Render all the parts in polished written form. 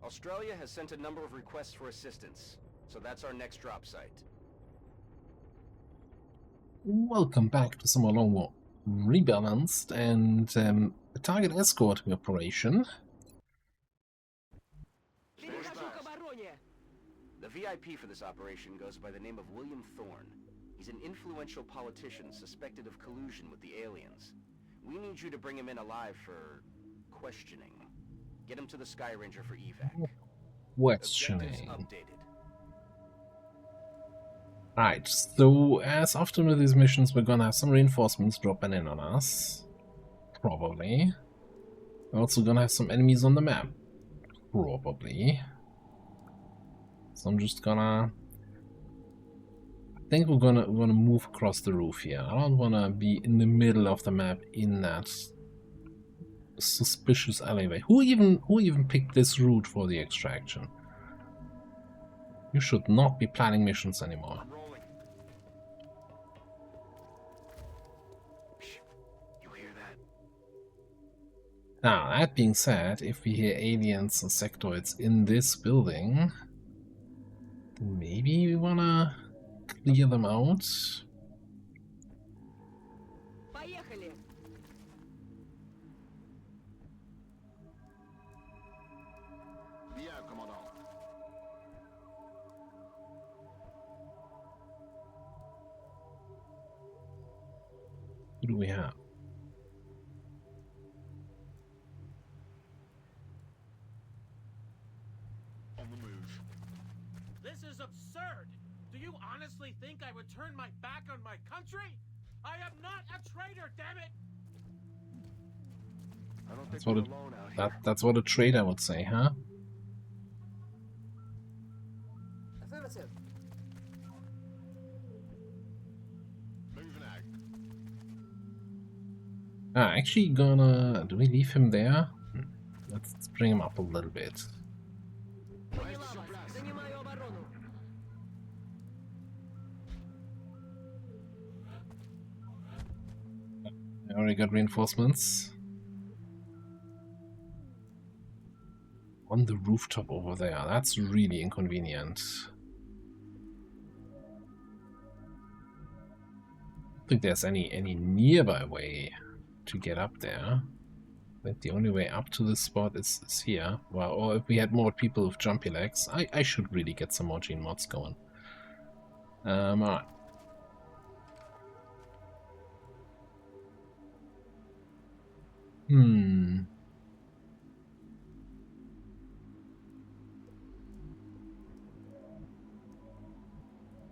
Australia has sent a number of requests for assistance, so that's our next drop site. Welcome back to some more long war rebalanced and a target escort operation. The VIP for this operation goes by the name of William Thorne. He's an influential politician suspected of collusion with the aliens. We need you to bring him in alive for questioning. Get him to the Sky Ranger for evac. Questioning. Updated. Right, so as often with these missions, we're gonna have some reinforcements dropping in on us. Probably. We're also gonna have some enemies on the map. Probably. So I'm just gonna... I think we're gonna move across the roof here. I don't wanna be in the middle of the map in that suspicious alleyway. Who even picked this route for the extraction? You should not be planning missions anymore. You hear that? Now, that being said, if we hear aliens or sectoids in this building, then maybe we wanna clear them out. Who do we have? On the move. This is absurd! Do you honestly think I would turn my back on my country? I am not a traitor, damn it! I don't think we're alone out here. That's what a traitor would say, huh? Affirmative. Moving out. Actually gonna... Do we leave him there? Let's bring him up a little bit. I already got reinforcements. On the rooftop over there. That's really inconvenient. I don't think there's any nearby way to get up there. I think the only way up to this spot is here. Well, or if we had more people with jumpy legs, I should really get some more gene mods going. Alright.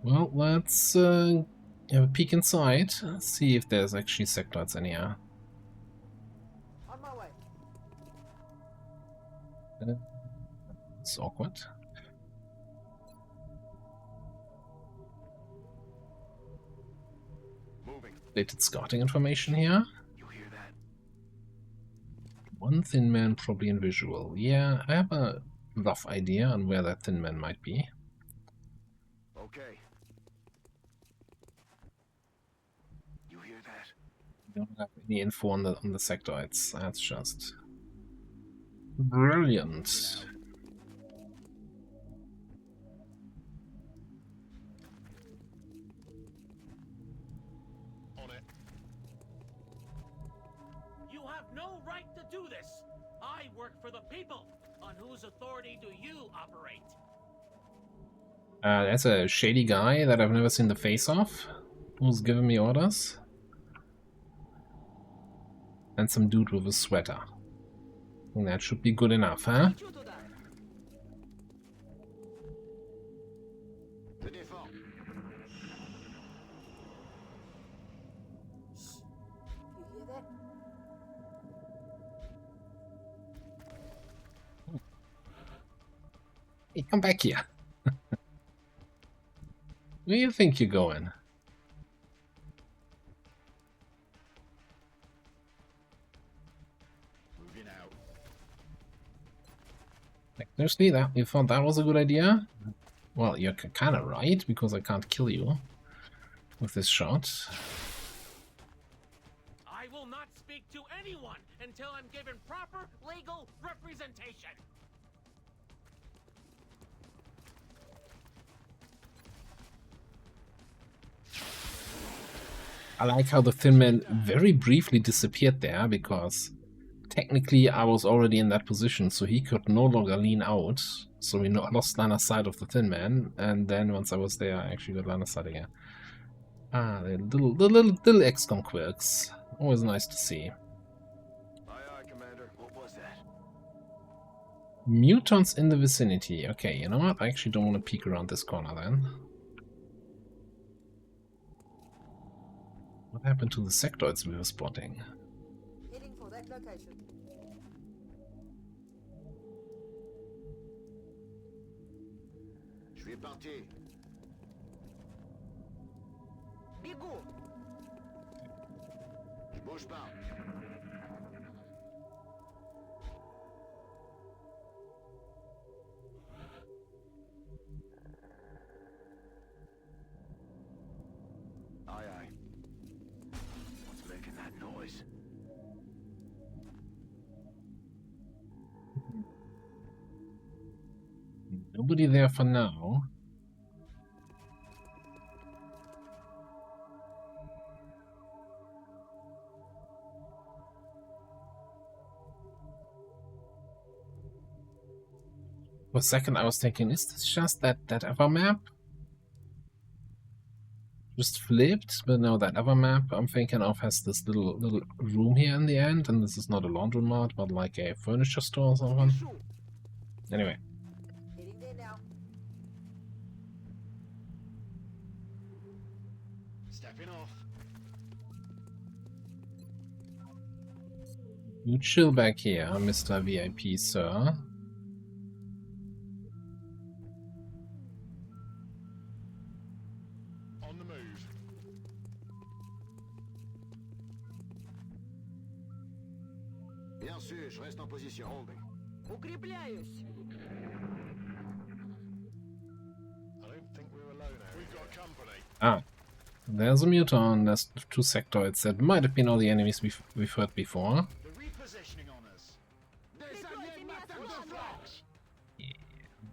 Well, let's have a peek inside. See if there's actually sectoids in here. On my way. It's awkward. Moving. Updated scouting information here. You hear that? One thin man probably in visual. Yeah, I have a rough idea on where that thin man might be. Okay. You hear that? Don't have any info on the sectoids. That's just brilliant. On it. You have no right to do this! I work for the people! On whose authority do you operate? That's a shady guy that I've never seen the face of, who's giving me orders. And some dude with a sweater. And that should be good enough, huh? The default. You hear that? Hey, come back here. Where do you think you're going? Moving out. Like, seriously, that you thought that was a good idea? Well, you're kind of right, because I can't kill you with this shot. I will not speak to anyone until I'm given proper legal representation! I like how the Thin Man very briefly disappeared there, because technically I was already in that position, so he could no longer lean out. So we lost line of sight of the Thin Man, and then once I was there, I actually got line of sight again. Ah, the little XCOM quirks. Always nice to see. Aye, aye, Commander. What was that? Mutants in the vicinity. Okay, you know what? I actually don't want to peek around this corner then. What happened to the sectoids we were spotting? Heading for that location. Je vais partir. Бегу! Je bouge pas. Aye, aye. What's making that noise? Nobody there for now. For a second I was thinking, is this just that other map? Just flipped, but no, that other map I'm thinking of has this little room here in the end, and this is not a laundromat, but like a furniture store or something. Anyway. Heading there now. Stepping off. You chill back here, Mr. VIP, sir. On the move. Bien sûr, je reste en position. Holding. Укрепляюсь. I don't think we're alone out. We've got company. Ah. There's a mutant, there's two sectoids that might have been all the enemies we've heard before. The repositioning on us.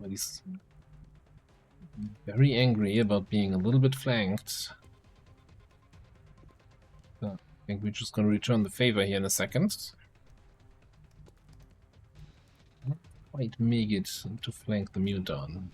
But he's very angry about being a little bit flanked. So I think we're just gonna return the favor here in a second. Not quite make it to flank the mutant.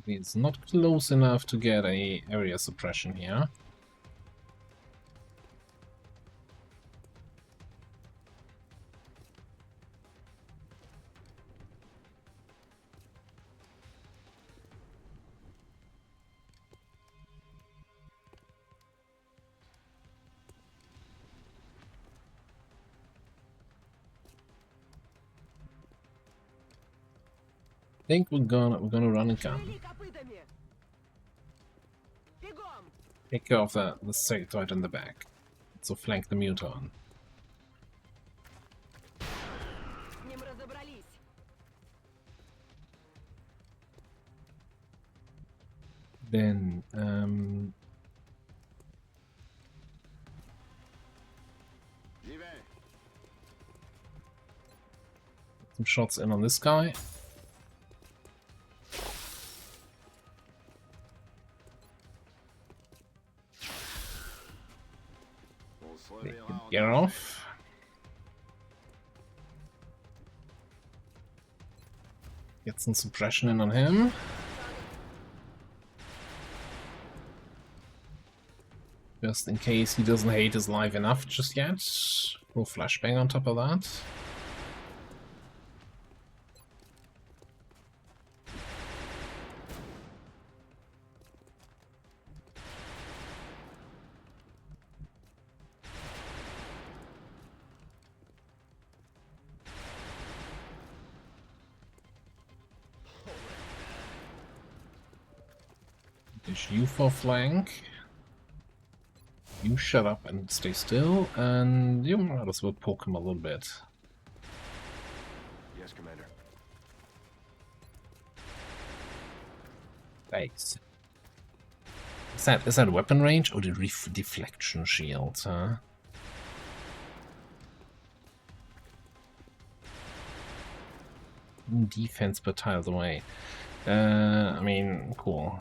It's not close enough to get a area suppression here. I think we're gonna run and gun. Take care of the sectoid in the back. So flank the mutant. Then J'y vais. some shots in on this guy. On se reverra en Get off. Get some suppression in on him. Just in case he doesn't hate his life enough just yet. We'll flashbang on top of that. Dish you for flank. You shut up and stay still, and you might as well poke him a little bit. Yes, Commander. Thanks. Is that weapon range or the deflection shield? Huh? defense per tiles away. I mean, cool.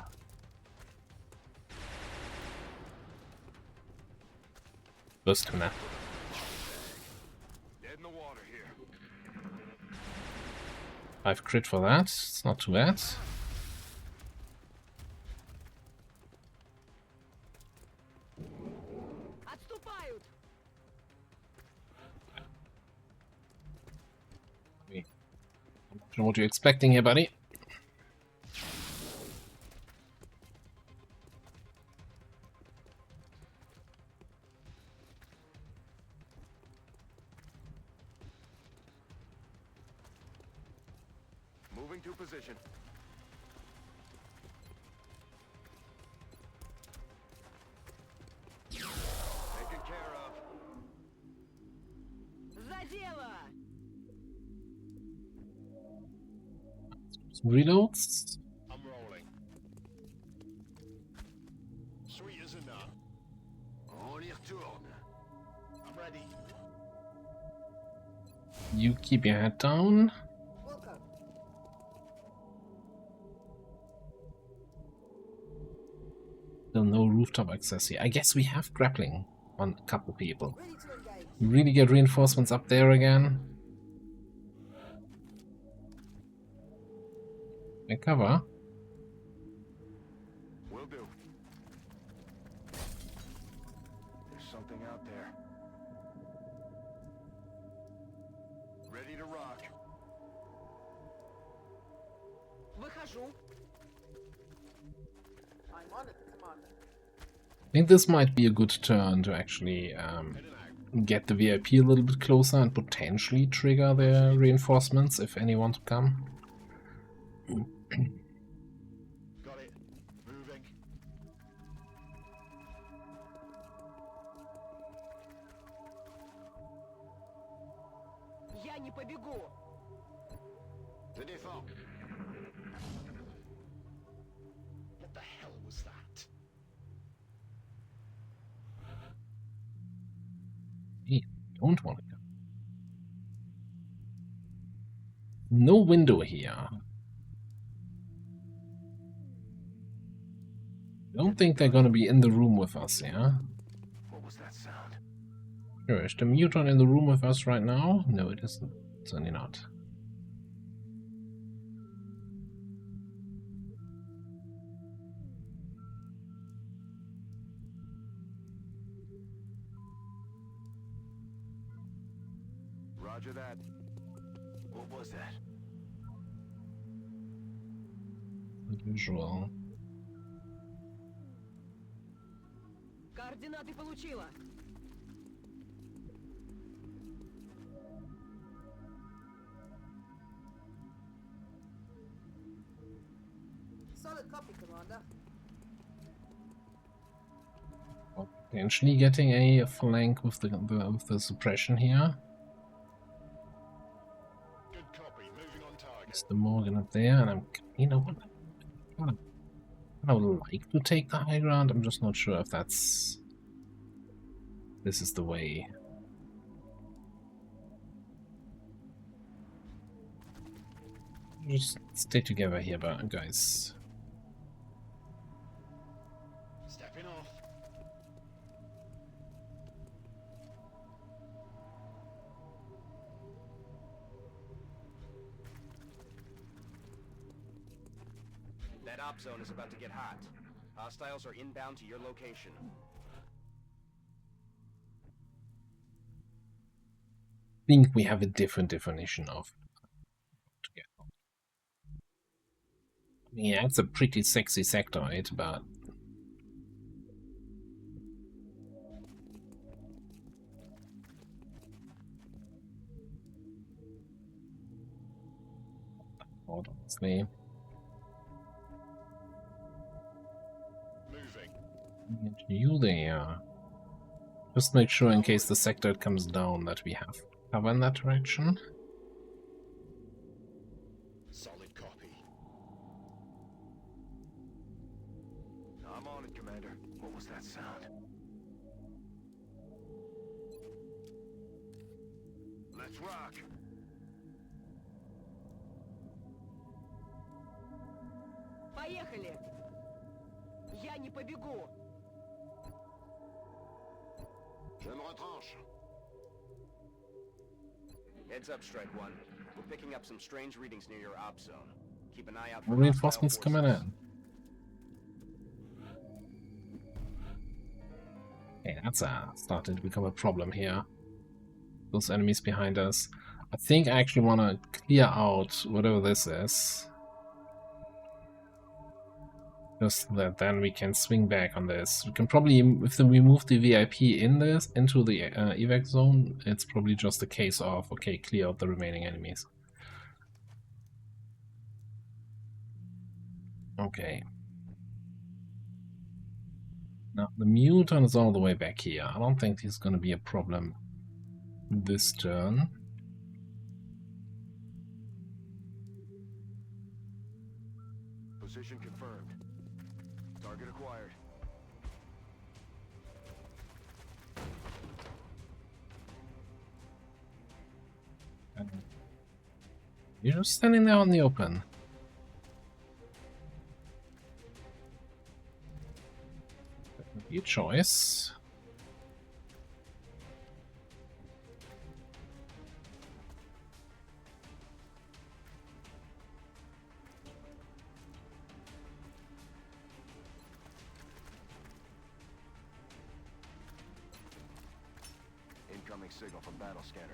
Close to that. Dead in the water here. 5 crit for that. It's not too bad. Отступают! I'm not sure what you're expecting here, buddy. Moving to position. Taken care of. За дело! Some reloads. I'm rolling. Sweet as a nut. On y retourne. I'm ready. You keep your head down. Welcome. Still no rooftop access here. I guess we have grappling on a couple people. Ready to engage. We really get reinforcements up there again. Take cover. Will do. There's something out there. Ready to rock. Выхожу. I'm on it, Commander. I think this might be a good turn to actually get the VIP a little bit closer and potentially trigger their reinforcements if any want to come. Got it. Moving. Я не побегу. The default. What the hell was that? Hey, don't want to go. No window here. Don't think they're gonna be in the room with us, yeah? What was that sound? Sure, is the muton in the room with us right now? No, it isn't. Certainly not. Roger that. What was that? Unusual. Координаты получила. Solid copy, Commander. Potentially getting a flank with the suppression here. Good copy. Moving on target. It's the Morgan up there, and I'm, you know what? I would like to take the high ground. I'm just not sure if this is the way. Just stay together here, guys. Stepping off. That op zone is about to get hot. Hostiles are inbound to your location. I think we have a different definition of together. Yeah, it's a pretty sexy sectoid, but honestly, Moving. you there. Just make sure in case the sectoid comes down that we have cover in that direction. Solid copy. I'm on it, Commander. What was that sound? Let's rock. Поехали! Я не побегу! Je me retranche. Heads up, Strike One. We're picking up some strange readings near your op zone. Keep an eye out for hostile Reinforcements coming forces. in. Okay, that's starting to become a problem here. Those enemies behind us. I think I actually want to clear out whatever this is. Just that then we can swing back on this. We can probably, if we move the VIP into the evac zone, it's probably just a case of, okay, clear out the remaining enemies. Okay. Now, the mutant is all the way back here. I don't think he's going to be a problem this turn. Position confirmed. Target acquired. You're just standing there on the open. Your choice. Incoming signal from battle scanner.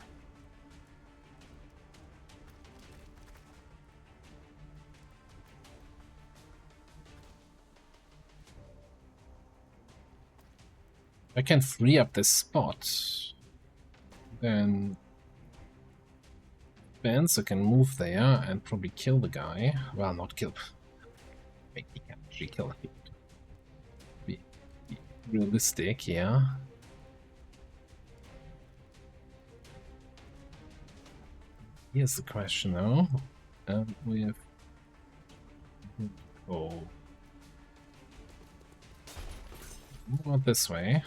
I can free up this spot. Then Spencer can move there and probably kill the guy. Well, not kill. Wait, he can actually kill him. Be realistic here. Here's the question though. We have. Oh. Move out this way.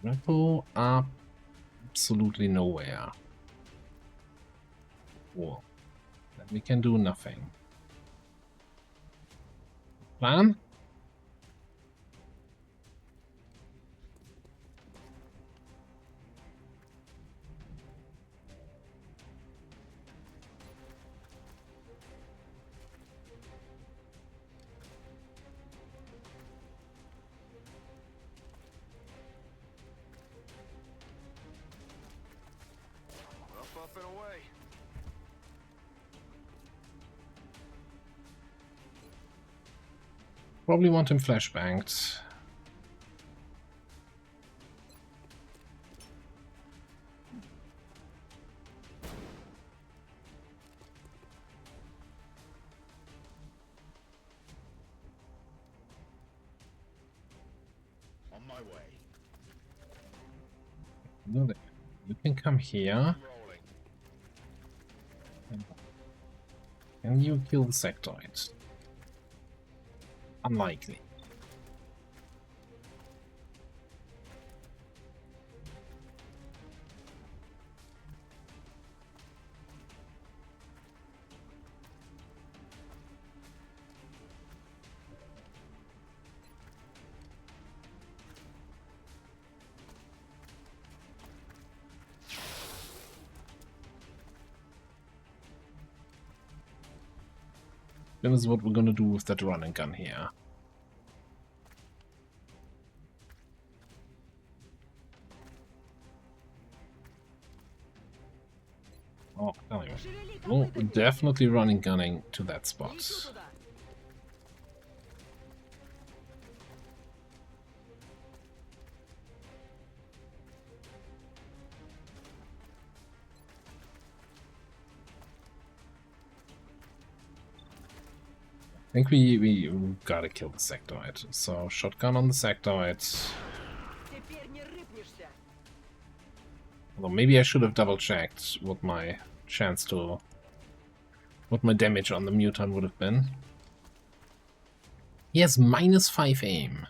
Grapple up absolutely nowhere. Cool. Then we can do nothing. Plan? Up and away. Probably want him flashbanged. On my way. No, you can come here. Rolling. And you kill the sectoid. Unlikely. This is what we're gonna do with that running gun here. Oh, anyway. Well, definitely running gunning to that spot. Лечу туда! I think we gotta kill the sectoid. So shotgun on the sectoid. Теперь не рыпнешься! Although maybe I should have double checked what my damage on the mutant would have been. He has -5 aim.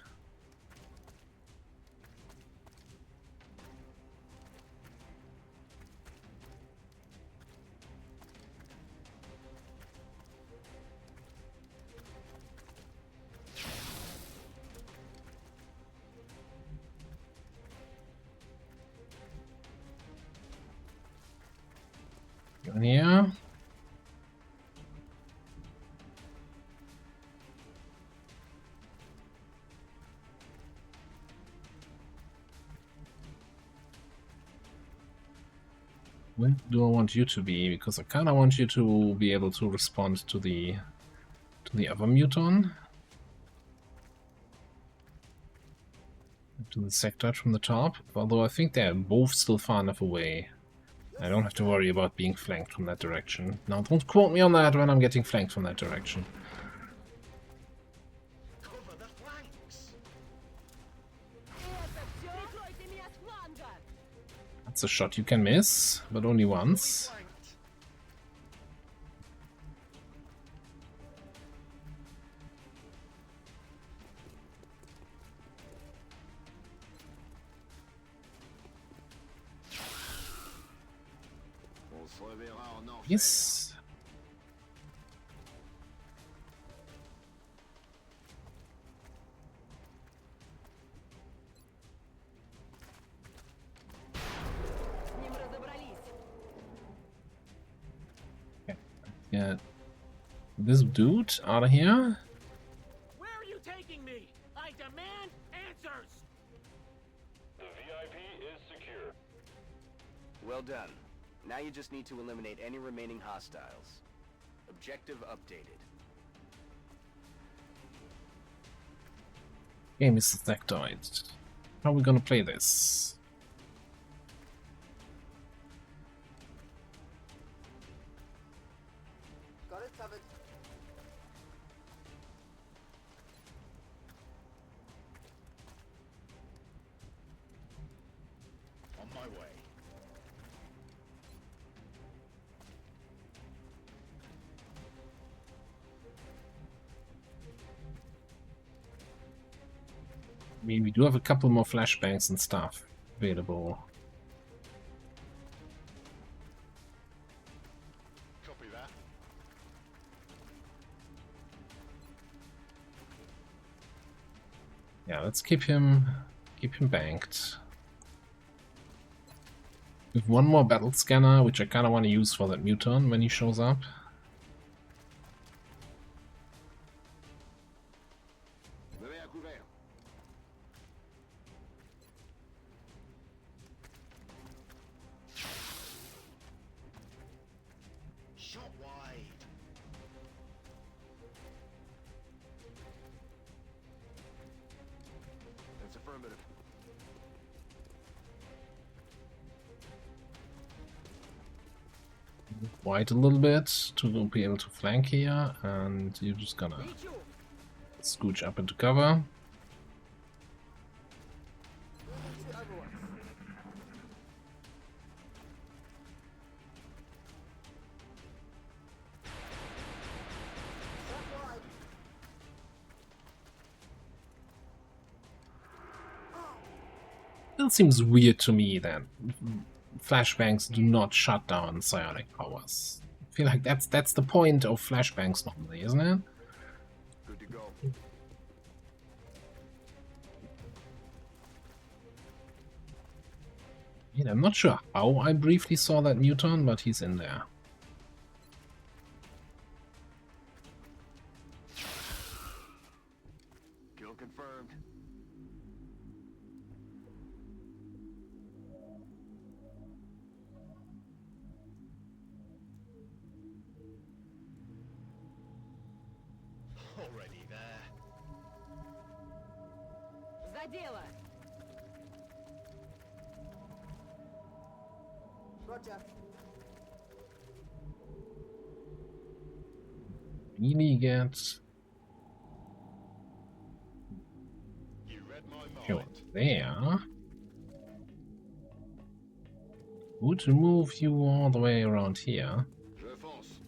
in here. Where do I want you to be? Because I kind of want you to be able to respond to the other muton. To the sector from the top. Although I think they're both still far enough away. I don't have to worry about being flanked from that direction. Now don't quote me on that when I'm getting flanked from that direction. Cover the flanks. Это все? Прикройте меня с фланга! That's a shot you can miss, but only once. Flanked. On se reverra en enfer. Yes. С ним разобрались. Get this dude out of here. Where are you taking me? I demand answers! The VIP is secure. Well done. Now you just need to eliminate any remaining hostiles. Objective updated. Game is sectoid. How are we gonna play this? Got it covered. On my way. I mean, we do have a couple more flashbangs and stuff available. Copy that. Yeah, let's keep him banked. With one more battle scanner, which I kind of want to use for that muton when he shows up. Me mets à couvert. Shot wide. That's affirmative. Wide a little bit to be able to flank here, and you're just gonna Лечу! scooch up into cover. Огонь. Shot wide. Still seems weird to me that flashbangs do not shut down psionic powers. I feel like that's the point of flashbangs normally, isn't it? Good to go. Yeah, I'm not sure how I briefly saw that muton, but he's in there. Kill confirmed. Already there. За дело! Roger. Really get You read my killed mind. there. Would move you all the way around here. Je fonce.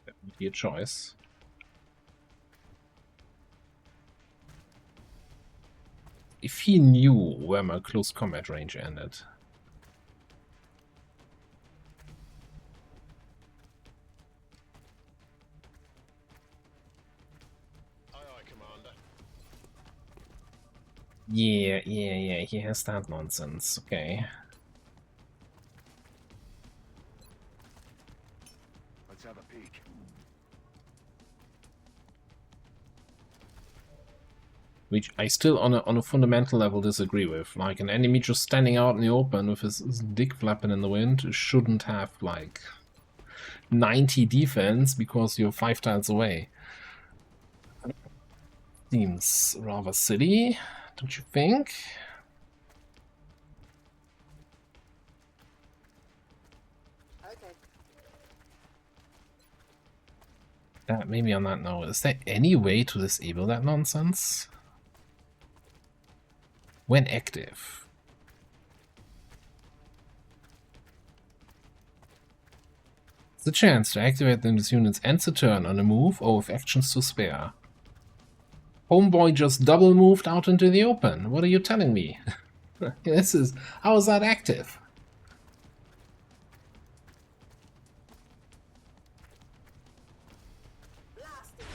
That would be a choice. If he knew where my close combat range ended. Yeah, he has that nonsense. Okay. Let's have a peek. Which I still, on a fundamental level, disagree with. Like, an enemy just standing out in the open with his dick flapping in the wind shouldn't have, like, 90 defense because you're 5 tiles away. Seems rather silly, don't you think? Okay. Maybe on that note, is there any way to disable that nonsense? When active. The chance to activate this unit's ends a turn on a move or with actions to spare. Homeboy just double moved out into the open. What are you telling me? How is that active? Blasting.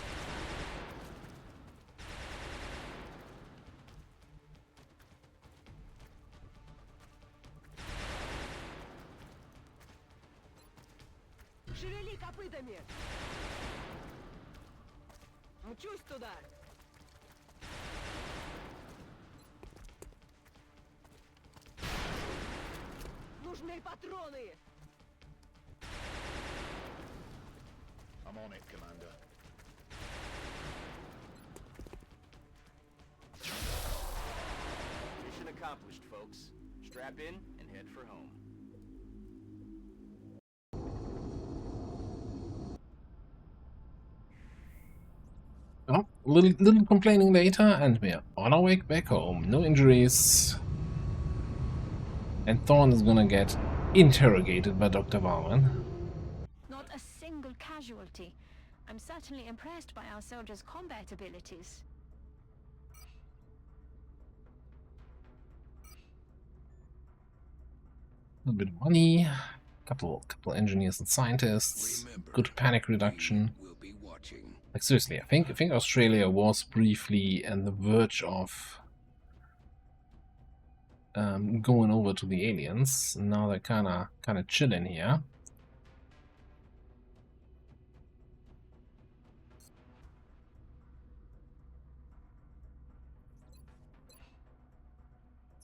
Шевели копытами. Мчусь туда. Нужны патроны. I'm on it, Commander. Mission accomplished, folks. Strap in and head for home. Oh, little complaining later, and we're on our way back home. No injuries. And Thorne is gonna get interrogated by Dr. Varman. Not a single casualty. I'm certainly impressed by our soldiers' combat abilities. A little bit of money, couple engineers and scientists, good panic reduction. Like seriously, I think Australia was briefly on the verge of going over to the aliens. Now they're kind of chilling here.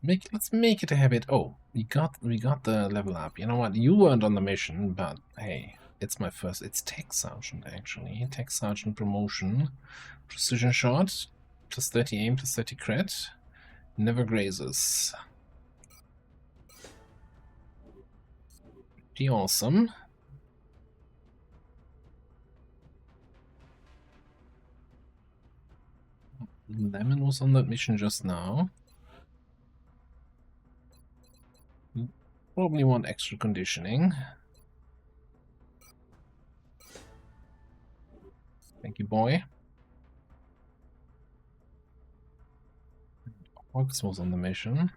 Let's make it a habit. Oh, we got the level up. You know what? You weren't on the mission, but hey, it's my first. It's Tech Sergeant actually. Tech Sergeant promotion. Precision shot. Plus 30 aim, plus 30 crit. Never grazes. Pretty awesome. Lemon was on that mission just now. Probably want extra conditioning. Thank you, boy. Fox was on the mission.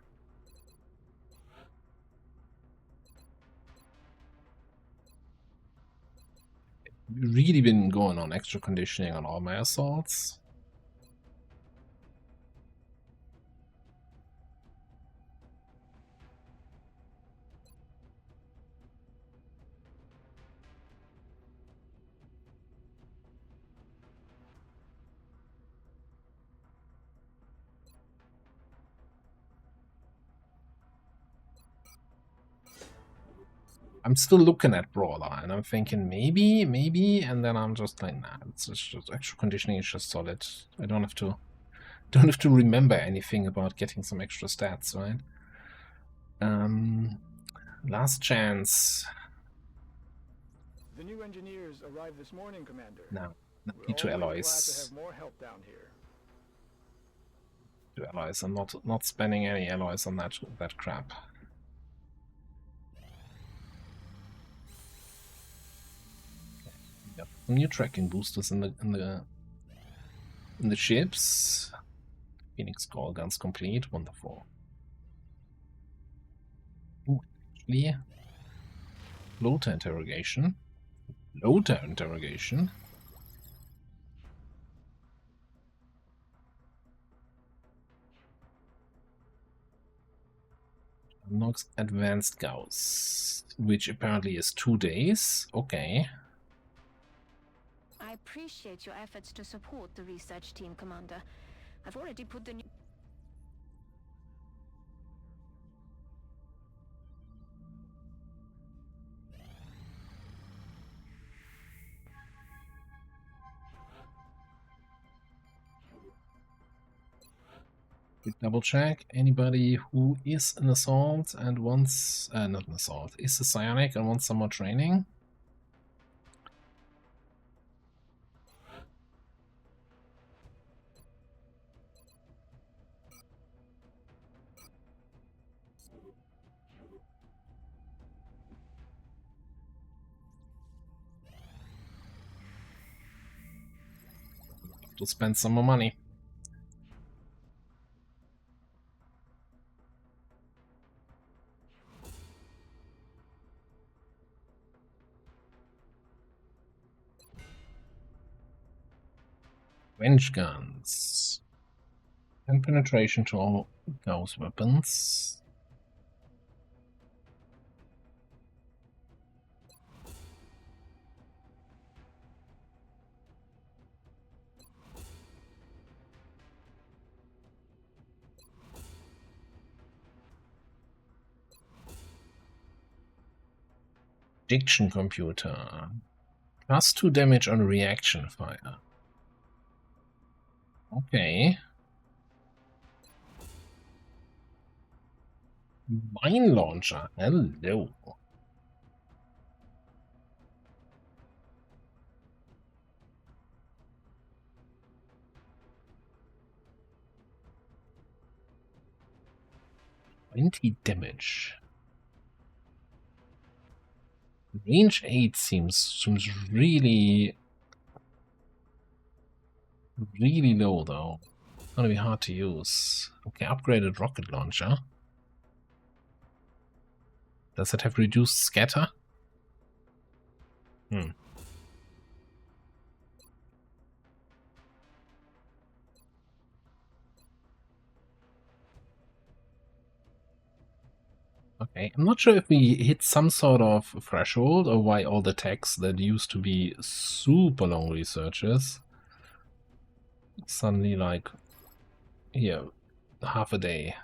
Really been going on extra conditioning on all my assaults. I'm still looking at Brawler, and I'm thinking maybe, and then I'm just like, nah, it's just extra conditioning is just solid. I don't have to remember anything about getting some extra stats, right? Last chance. The new engineers arrived this morning, Commander. No, We're need two always alloys. glad to have more help down here. Two alloys. I'm not spending any alloys on that crap. Yep. Some new tracking boosters in the ships. Phoenix Call guns complete. Wonderful. Ooh, actually, Loader interrogation. Loader interrogation. Nox Advanced Gauss, which apparently is 2 days. Okay. I appreciate your efforts to support the research team, Commander. I've already put the new... Quick double check. Anybody who is an assault and wants... not an assault. Is a psionic and wants some more training? To spend some more money. Range guns. And penetration to all Gauss weapons. Adduction computer. +2 damage on reaction fire. Okay. Mine launcher. Hello. $20 damage. Range 8 seems really low though. It's gonna be hard to use. Okay, upgraded rocket launcher. Does it have reduced scatter? Okay, I'm not sure if we hit some sort of threshold or why all the techs that used to be super long researches suddenly like, here, half a day.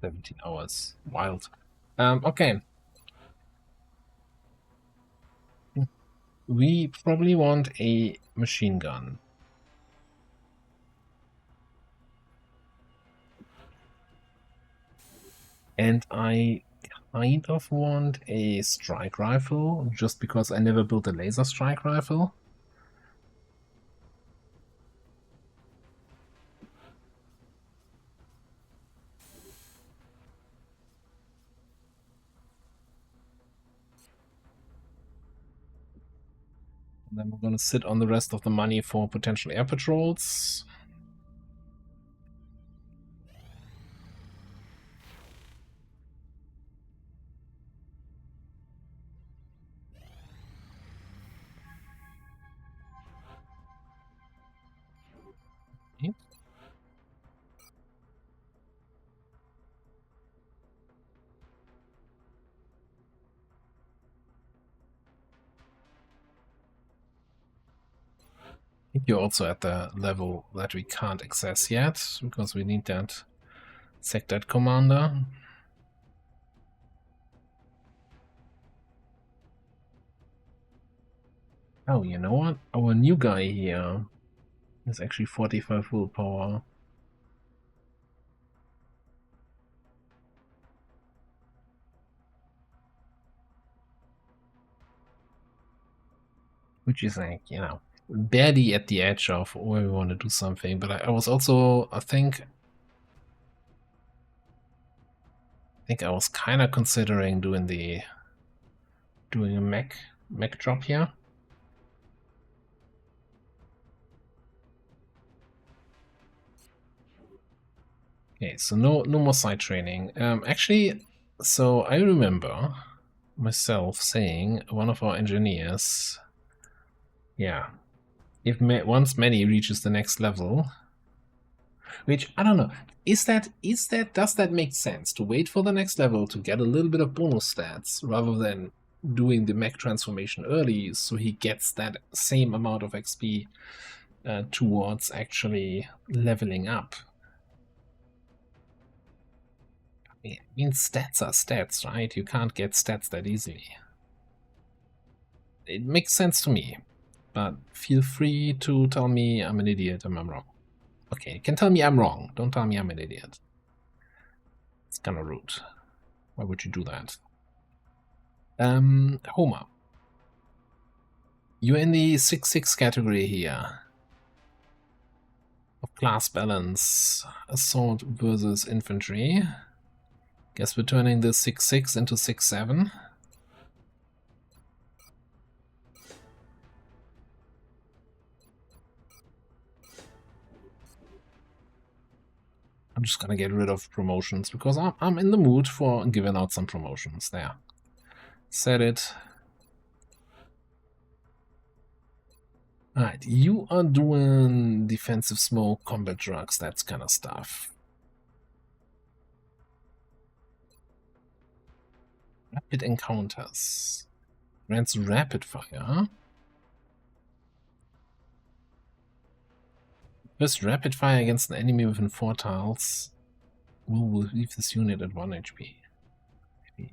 17 hours. Wild. Okay. We probably want a machine gun. And I kind of want a strike rifle, just because I never built a laser strike rifle. And then we're going to sit on the rest of the money for potential air patrols. Okay. I think you're also at the level that we can't access yet, because we need that SecDet commander. Oh, you know what? Our new guy here is actually 45 willpower. Which is like, you know, barely at the edge of where we want to do something. But I was also, I think I was kind of considering doing a mech drop here. Okay, so no more side training. Actually, so I remember myself saying, one of our engineers, yeah, if once Manny reaches the next level, Which, I don't know, does that make sense to wait for the next level to get a little bit of bonus stats rather than doing the mech transformation early so he gets that same amount of XP towards actually leveling up? I mean, stats are stats, right? You can't get stats that easily. It makes sense to me, but feel free to tell me I'm an idiot and I'm wrong. Okay, you can tell me I'm wrong. Don't tell me I'm an idiot. It's kind of rude. Why would you do that? Homer. You're in the 6-6 category here. Of class balance. Assault versus infantry. Guess we're turning the 6-6 into 6-7. I'm just gonna get rid of promotions because I'm in the mood for giving out some promotions. There. Said it. Alright, you are doing defensive smoke, combat drugs, that kind of stuff. Rapid encounters. Grants rapid fire. First rapid fire against an enemy within 4 tiles will leave this unit at 1 HP. Maybe.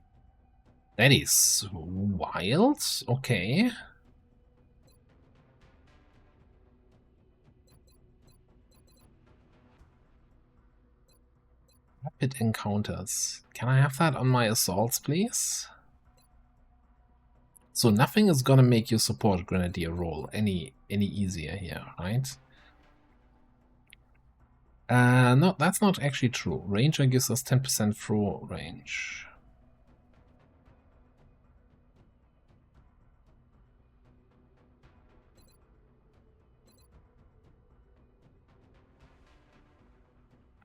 That is wild. Okay. Rapid encounters. Can I have that on my assaults, please? So nothing is gonna make your support grenadier roll any easier here, right? No, that's not actually true. Ranger gives us 10% throw range.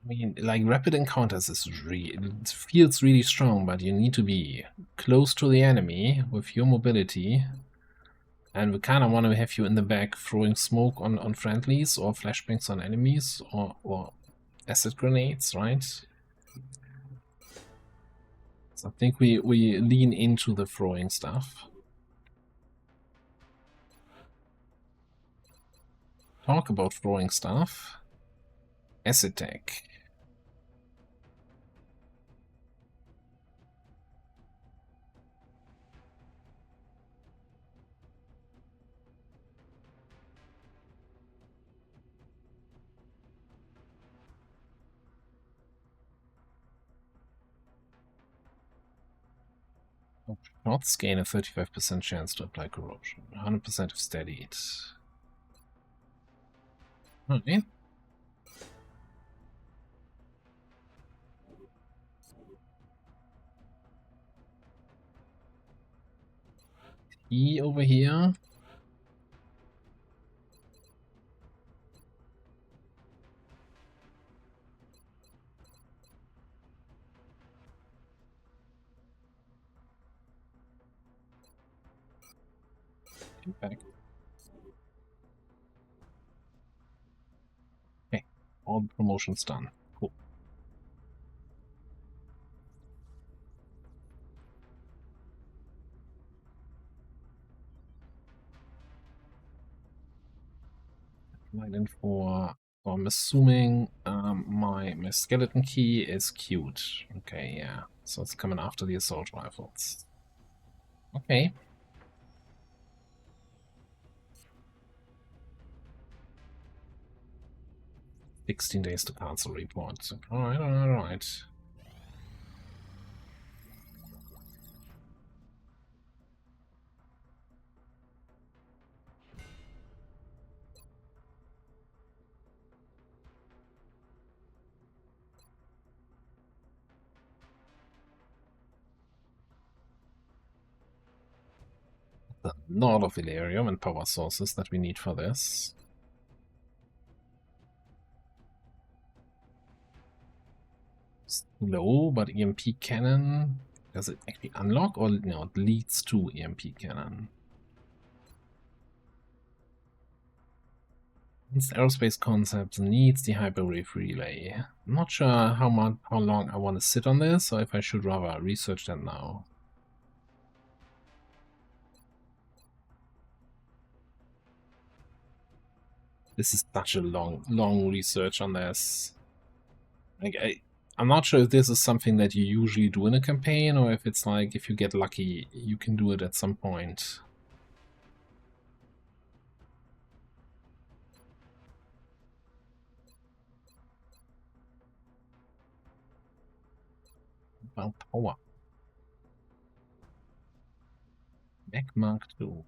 I mean, like, rapid encounters is it feels really strong, but you need to be close to the enemy with your mobility. And we kind of want to have you in the back throwing smoke on friendlies or flashbangs on enemies or acid grenades, right? So I think we lean into the throwing stuff. Talk about throwing stuff. Acid tech. Shots gain a 35% chance to apply corrosion. 100% of steadied. Okay. E over here. Back. Okay, all the promotions done. Cool. Right in for. So I'm assuming my skeleton key is cute. Okay, yeah. So it's coming after the assault rifles. Okay. 16 days to cancel reports. Alright, alright. A lot of Illyrium and power sources that we need for this. Slow, but EMP cannon. Does it actually unlock or no? It leads to EMP cannon. Advanced aerospace concepts needs the hyperwave relay. I'm not sure how long I want to sit on this, or if I should rather research that now. This is such a long research on this. Like, I'm not sure if this is something that you usually do in a campaign, or if it's like, if you get lucky, you can do it at some point. About power. Mech Mark II.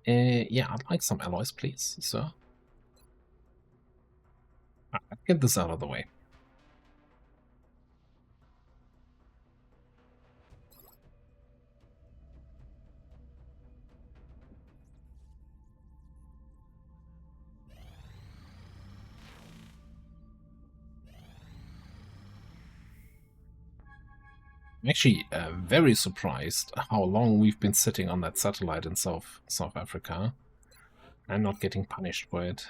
Yeah, I'd like some alloys, please, sir. Alright, get this out of the way. I'm actually very surprised how long we've been sitting on that satellite in South Africa and not getting punished for it.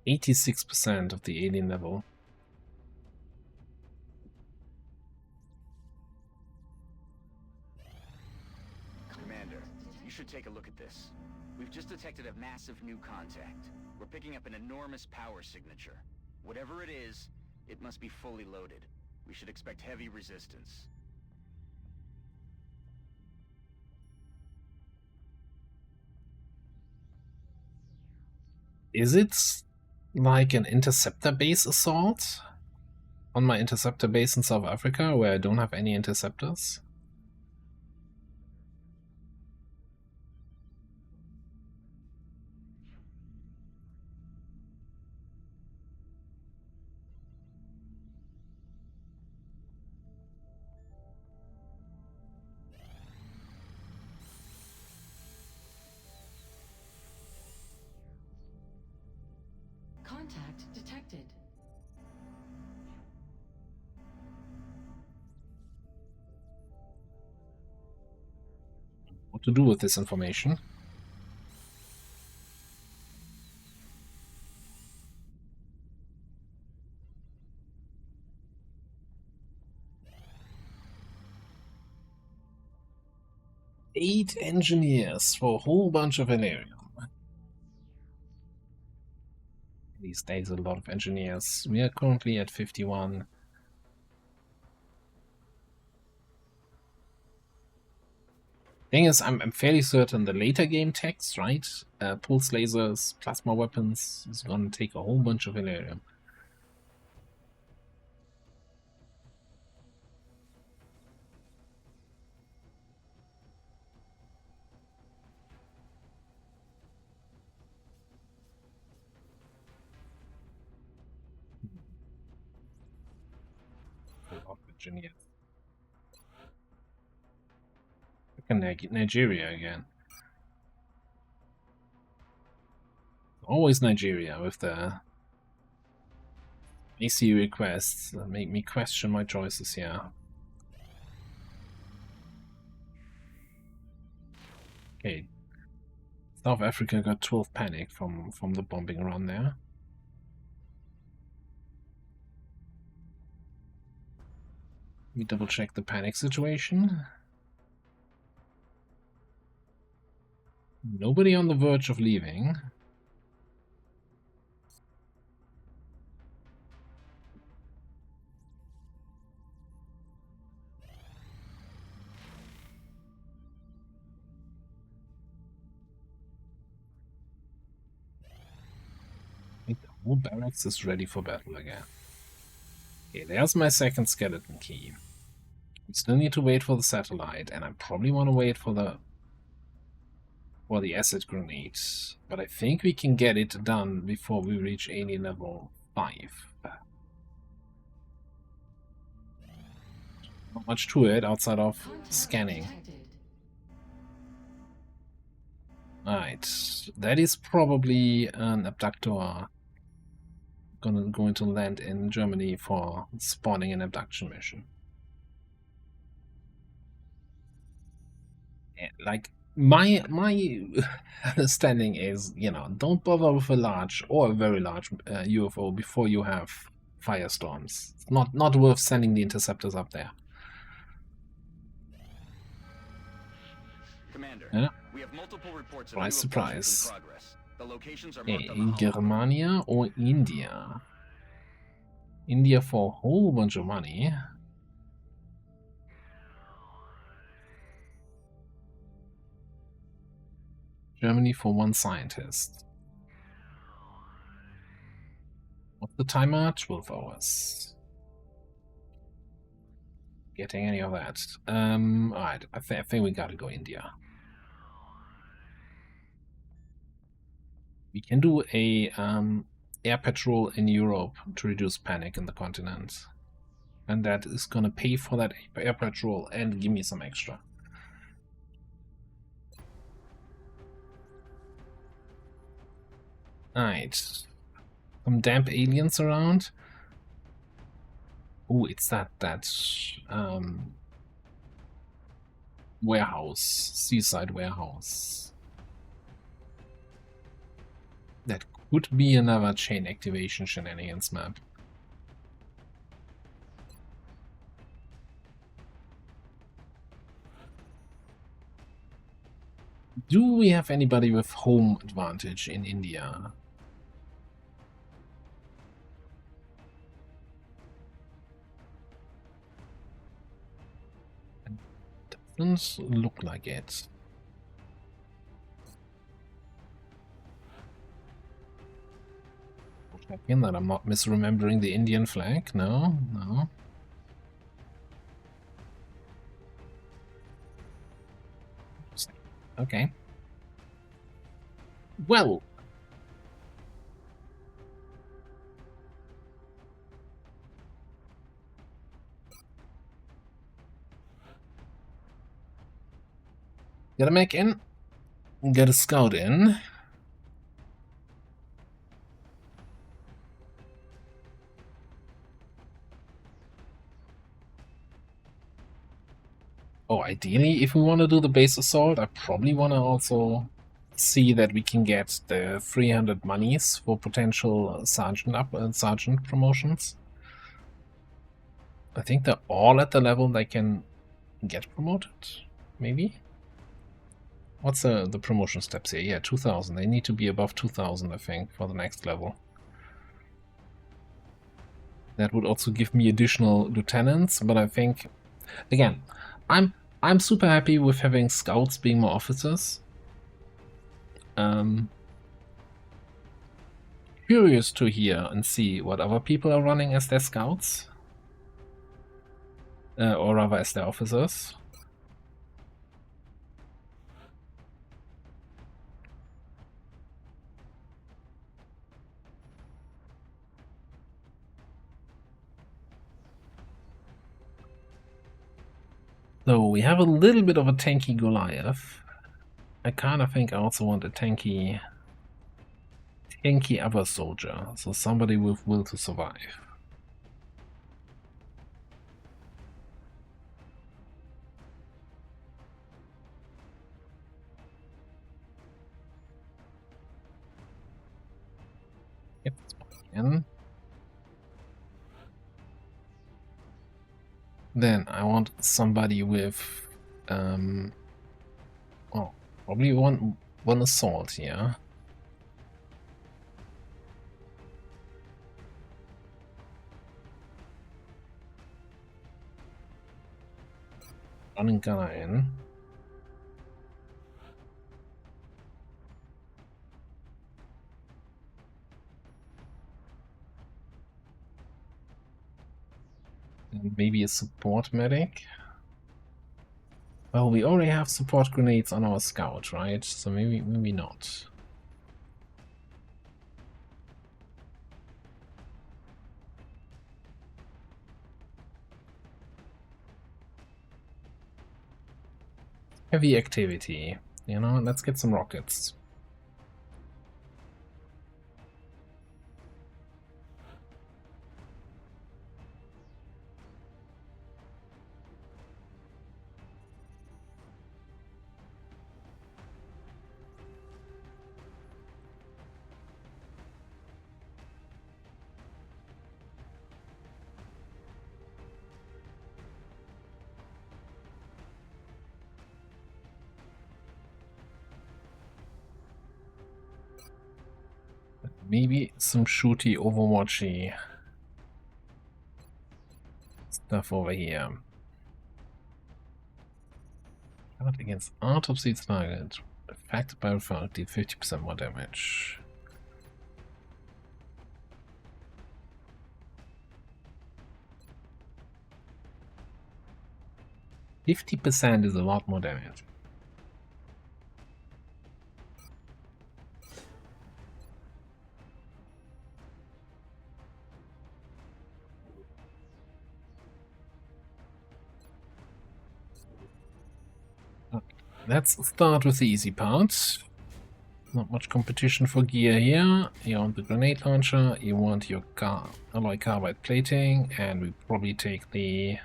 %86% of the alien level. Commander, you should take a look at this. We've just detected a massive new contact. We're picking up an enormous power signature. Whatever it is, it must be fully loaded. We should expect heavy resistance. Is it like an interceptor base assault on my interceptor base in South Africa where I don't have any interceptors? Contact detected. What to do with this information? Eight engineers for a whole bunch of Valerium. These days, a lot of engineers. We are currently at 51. Thing is, I'm fairly certain the later game text, right? Pulse lasers, plasma weapons is gonna take a whole bunch of Valerium. A lot of engineers. Nigeria again. Always Nigeria with the AC requests that make me question my choices here. Okay. South Africa got 12 panic from the bombing run there. Let me double check the panic situation. Nobody on the verge of leaving. I think the whole barracks is ready for battle again. Okay, there's my second skeleton key. We still need to wait for the satellite, and I probably want to wait for the acid grenade. But I think we can get it done before we reach alien level 5. Not much to it outside of Contact scanning. detected. Alright, that is probably an abductor going to land in Germany for spawning an abduction mission. Like my understanding is, you know, don't bother with a large or a very large UFO before you have firestorms. It's not worth sending the interceptors up there. Commander, Yeah. we have multiple reports of Surprise, new surprise. abductions in progress. The locations are marked on the hologram. Germania or India? India for a whole bunch of money. Germany for one scientist. What's the timer? 12 hours. Getting any of that. Alright, I think we gotta go India. We can do a air patrol in Europe to reduce panic in the continent. And that is gonna pay for that air patrol and give me some extra. Alright. Some damp aliens around. Oh, it's that warehouse, seaside warehouse. That could be another chain activation shenanigans map. Do we have anybody with home advantage in India? Doesn't look like it. Checking that I'm not misremembering the Indian flag. No, no. Okay. Well. Get a mech in. Get a scout in. Oh, ideally, if we want to do the base assault, I probably want to also see that we can get the 300 monies for potential sergeant promotions. I think they're all at the level they can get promoted, maybe? What's the promotion steps here? Yeah, 2000. They need to be above 2000, I think, for the next level. That would also give me additional lieutenants, but I think, again, I'm super happy with having scouts being more officers. Curious to hear and see what other people are running as their scouts. Or rather as their officers. So we have a little bit of a tanky Goliath. I kind of think I also want a tanky other soldier, so somebody with will to survive. Yep, again. Then I want somebody with oh, probably one assault here. Running gunner in. And maybe a support medic. Well, we already have support grenades on our scout, right? So maybe not. heavy activity. You know, let's get some rockets. Maybe some shooty Overwatchy stuff over here. Target against autopsy target. Affected by refund, deal 50% more damage. %50 is a lot more damage. Let's start with the easy part. Not much competition for gear here. You want the grenade launcher, you want your alloy carbide plating, and we probably take the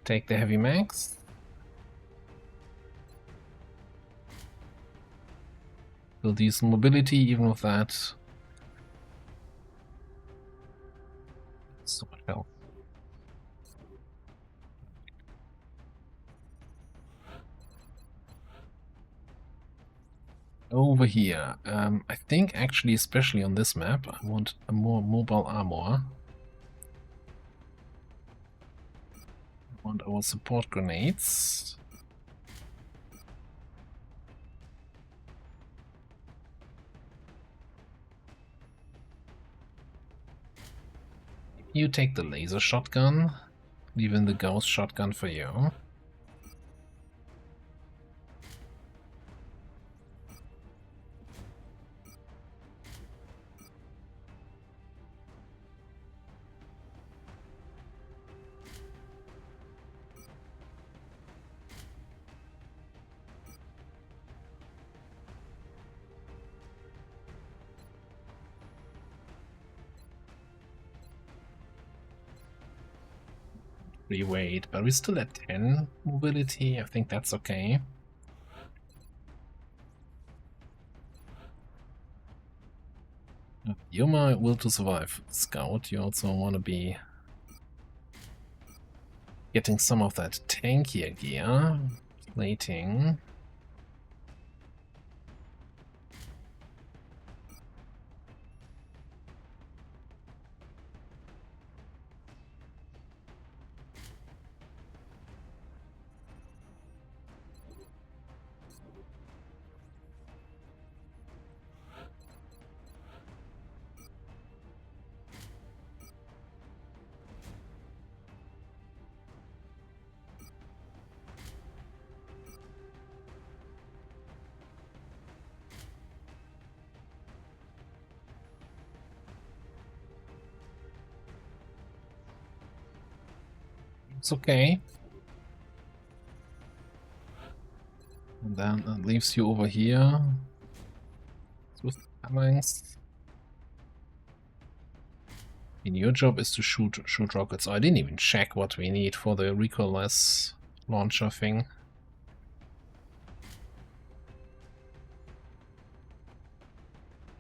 heavy mags. Still decent mobility even with that. So much health. Over here, I think actually, especially on this map, I want a more mobile armor. I want our support grenades. You take the laser shotgun, leaving the ghost shotgun for you. Weight, but we're still at 10 mobility. I think that's okay. Yuma will to survive. Scout, you also want to be getting some of that tankier gear. Plating. It's okay. And then it leaves you over here with Barracks. And your job is to shoot rockets. Oh, I didn't even check what we need for the recoilless launcher thing.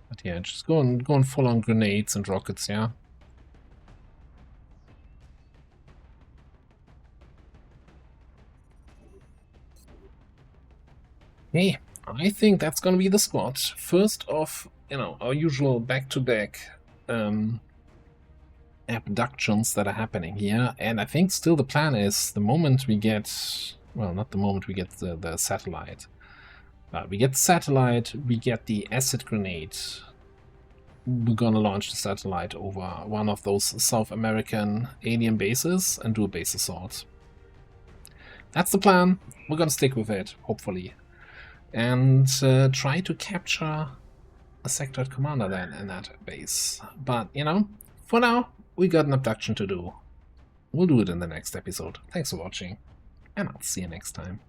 But yeah, just go and full on grenades and rockets, yeah. Hey, I think that's gonna be the squad. First off, you know, our usual back-to-back abductions that are happening here, and I think still the plan is the moment we get, well, not the moment we get the satellite, but we get the satellite, we get the acid grenade. We're gonna launch the satellite over one of those South American alien bases and do a base assault. That's the plan. We're gonna stick with it, hopefully. And try to capture a sectoid commander then in that base. But, you know, for now, we got an abduction to do. We'll do it in the next episode. Thanks for watching, and I'll see you next time.